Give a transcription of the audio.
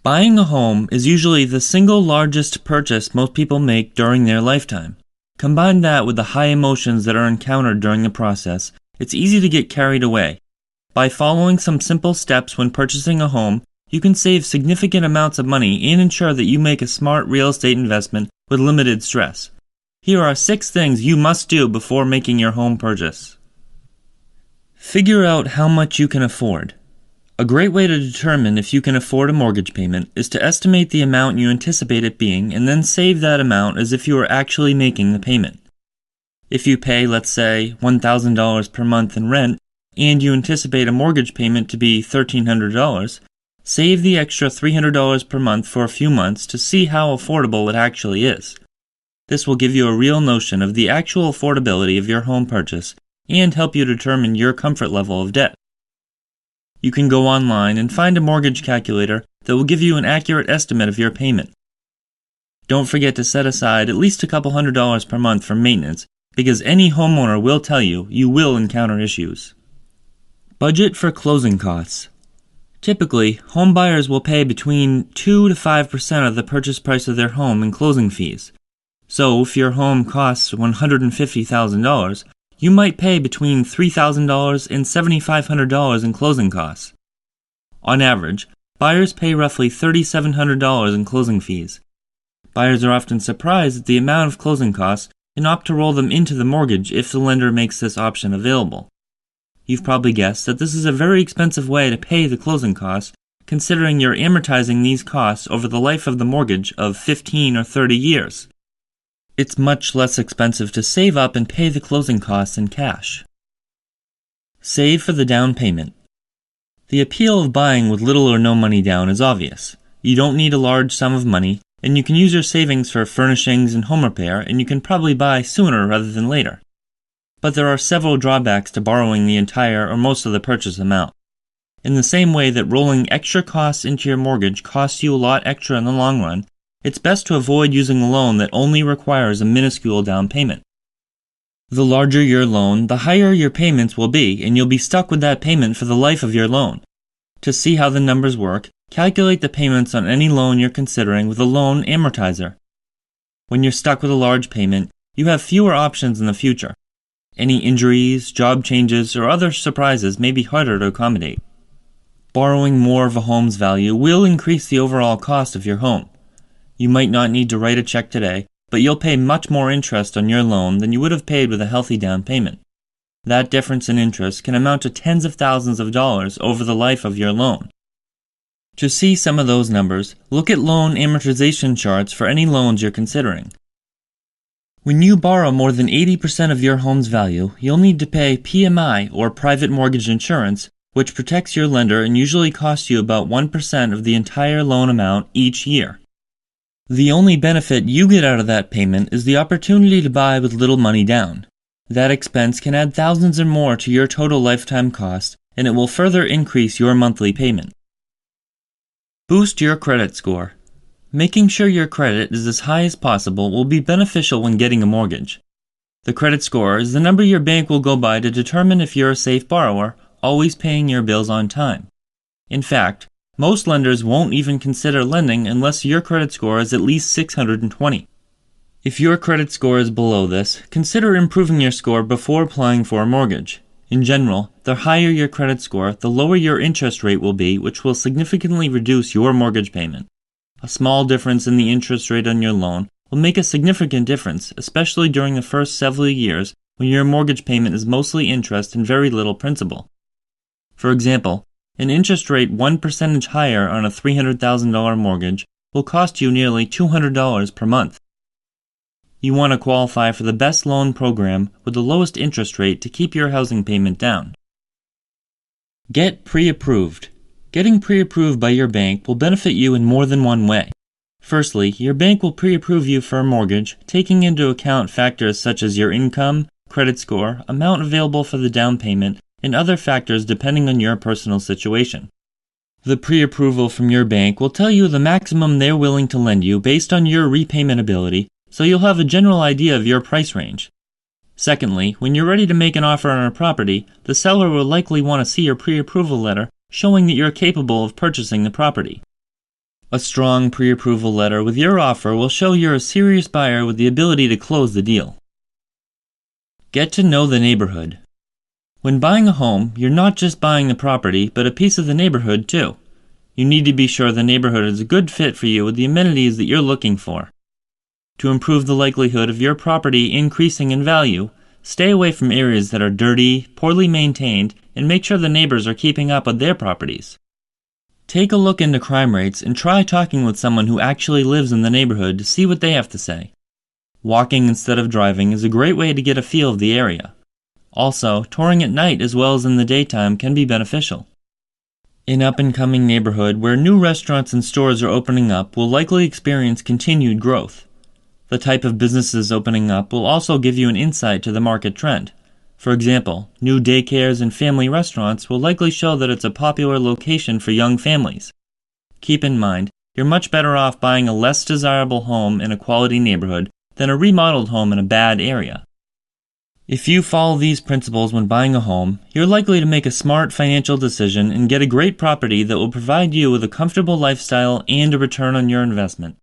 Buying a home is usually the single largest purchase most people make during their lifetime. Combine that with the high emotions that are encountered during the process, it's easy to get carried away. By following some simple steps when purchasing a home, you can save significant amounts of money and ensure that you make a smart real estate investment with limited stress. Here are 6 things you must do before making your home purchase. Figure out how much you can afford. A great way to determine if you can afford a mortgage payment is to estimate the amount you anticipate it being and then save that amount as if you were actually making the payment. If you pay, let's say, $1,000 per month in rent, and you anticipate a mortgage payment to be $1,300, save the extra $300 per month for a few months to see how affordable it actually is. This will give you a real notion of the actual affordability of your home purchase and help you determine your comfort level of debt. You can go online and find a mortgage calculator that will give you an accurate estimate of your payment. Don't forget to set aside at least a couple $100s per month for maintenance, because any homeowner will tell you you will encounter issues. Budget for closing costs. Typically, home buyers will pay between 2 to 5% of the purchase price of their home in closing fees. So, if your home costs $150,000, you might pay between $3,000 and $7,500 in closing costs. On average, buyers pay roughly $3,700 in closing fees. Buyers are often surprised at the amount of closing costs and opt to roll them into the mortgage if the lender makes this option available. You've probably guessed that this is a very expensive way to pay the closing costs, considering you're amortizing these costs over the life of the mortgage of 15 or 30 years. It's much less expensive to save up and pay the closing costs in cash. Save for the down payment. The appeal of buying with little or no money down is obvious. You don't need a large sum of money, and you can use your savings for furnishings and home repair, and you can probably buy sooner rather than later. But there are several drawbacks to borrowing the entire or most of the purchase amount. In the same way that rolling extra costs into your mortgage costs you a lot extra in the long run, it's best to avoid using a loan that only requires a minuscule down payment. The larger your loan, the higher your payments will be, and you'll be stuck with that payment for the life of your loan. To see how the numbers work, calculate the payments on any loan you're considering with a loan amortizer. When you're stuck with a large payment, you have fewer options in the future. Any injuries, job changes, or other surprises may be harder to accommodate. Borrowing more of a home's value will increase the overall cost of your home. You might not need to write a check today, but you'll pay much more interest on your loan than you would have paid with a healthy down payment. That difference in interest can amount to tens of thousands of dollars over the life of your loan. To see some of those numbers, look at loan amortization charts for any loans you're considering. When you borrow more than 80% of your home's value, you'll need to pay PMI, or private mortgage insurance, which protects your lender and usually costs you about 1% of the entire loan amount each year. The only benefit you get out of that payment is the opportunity to buy with little money down. That expense can add thousands or more to your total lifetime cost, and it will further increase your monthly payment. Boost your credit score. Making sure your credit is as high as possible will be beneficial when getting a mortgage. The credit score is the number your bank will go by to determine if you're a safe borrower, always paying your bills on time. In fact, most lenders won't even consider lending unless your credit score is at least 620. If your credit score is below this, consider improving your score before applying for a mortgage. In general, the higher your credit score, the lower your interest rate will be, which will significantly reduce your mortgage payment. A small difference in the interest rate on your loan will make a significant difference, especially during the first several years when your mortgage payment is mostly interest and very little principal. For example, an interest rate 1% higher on a $300,000 mortgage will cost you nearly $200 per month. You want to qualify for the best loan program with the lowest interest rate to keep your housing payment down. Get pre-approved. Getting pre-approved by your bank will benefit you in more than one way. Firstly, your bank will pre-approve you for a mortgage, taking into account factors such as your income, credit score, amount available for the down payment, and other factors depending on your personal situation. The pre-approval from your bank will tell you the maximum they're willing to lend you based on your repayment ability, so you'll have a general idea of your price range. Secondly, when you're ready to make an offer on a property, the seller will likely want to see your pre-approval letter showing that you're capable of purchasing the property. A strong pre-approval letter with your offer will show you're a serious buyer with the ability to close the deal. Get to know the neighborhood. When buying a home, you're not just buying the property, but a piece of the neighborhood too. You need to be sure the neighborhood is a good fit for you with the amenities that you're looking for. To improve the likelihood of your property increasing in value, stay away from areas that are dirty, poorly maintained, and make sure the neighbors are keeping up with their properties. Take a look into crime rates and try talking with someone who actually lives in the neighborhood to see what they have to say. Walking instead of driving is a great way to get a feel of the area. Also, touring at night as well as in the daytime can be beneficial. An up-and-coming neighborhood where new restaurants and stores are opening up will likely experience continued growth. The type of businesses opening up will also give you an insight to the market trend. For example, new daycares and family restaurants will likely show that it's a popular location for young families. Keep in mind, you're much better off buying a less desirable home in a quality neighborhood than a remodeled home in a bad area. If you follow these principles when buying a home, you're likely to make a smart financial decision and get a great property that will provide you with a comfortable lifestyle and a return on your investment.